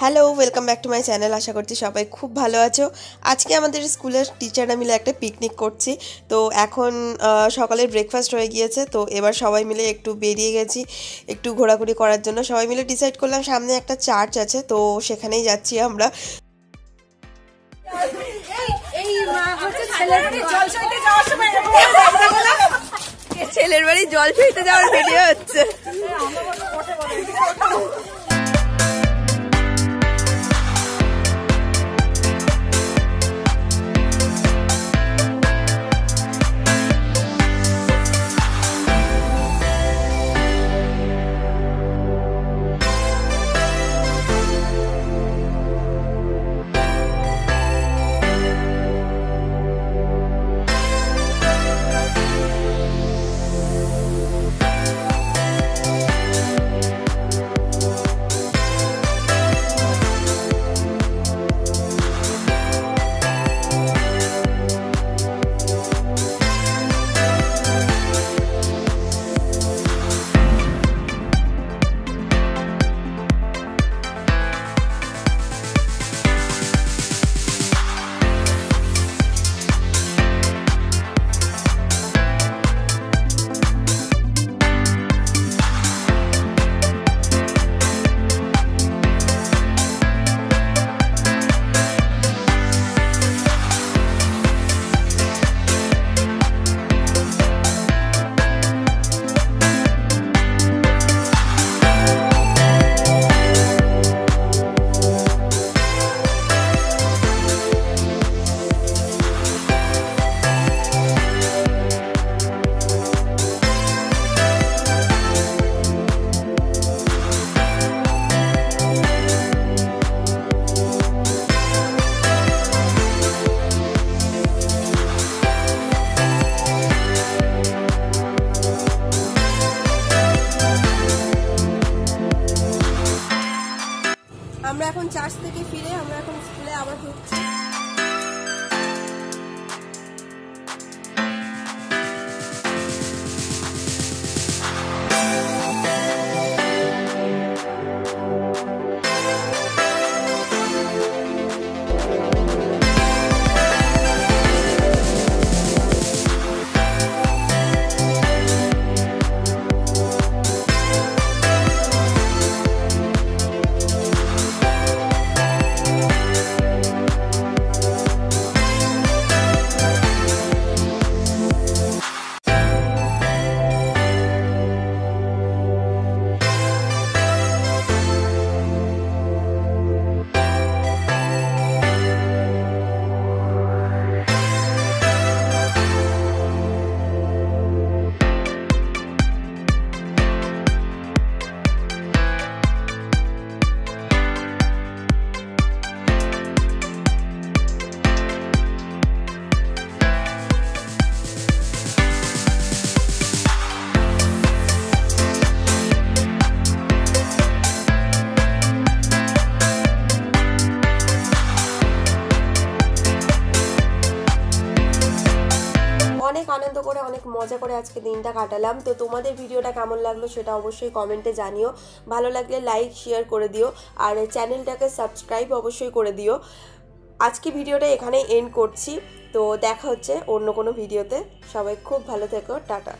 Hello, welcome back to my channel. আশা করছি সবাই খুব ভালো আছো। আজকে আমাদের স্কুলের টিচাররা মিলে একটা পিকনিক করছি। তো এখন সকালের ব্রেকফাস্ট হয়ে গিয়েছে, তো এবার সবাই মিলে একটু বেরিয়ে গেছি একটু ঘোরাঘুরি করার জন্য। সবাই মিলে ডিসাইড করলাম সামনে একটা চার্চ আছে, তো সেখানেই যাচ্ছি আমরা। ছেলের বাড়ি জল সইতে যাওয়ার ভিডিও হচ্ছে। আমরা এখন চার্চ থেকে ফিরে আমরা এখন স্কুলে আবার ঢুকছি। অনেক আনন্দ করে অনেক মজা করে আজকে দিনটা কাটালাম। তো তোমাদের ভিডিওটা কেমন লাগলো সেটা অবশ্যই কমেন্টে জানিও। ভালো লাগলে লাইক শেয়ার করে দিও, আর চ্যানেলটাকে সাবস্ক্রাইব অবশ্যই করে দিও। আজকে ভিডিওটা এখানে এন্ড করছি। তো দেখা হচ্ছে অন্য কোনো ভিডিওতে। সবাই খুব ভালো থেকো, টাটা।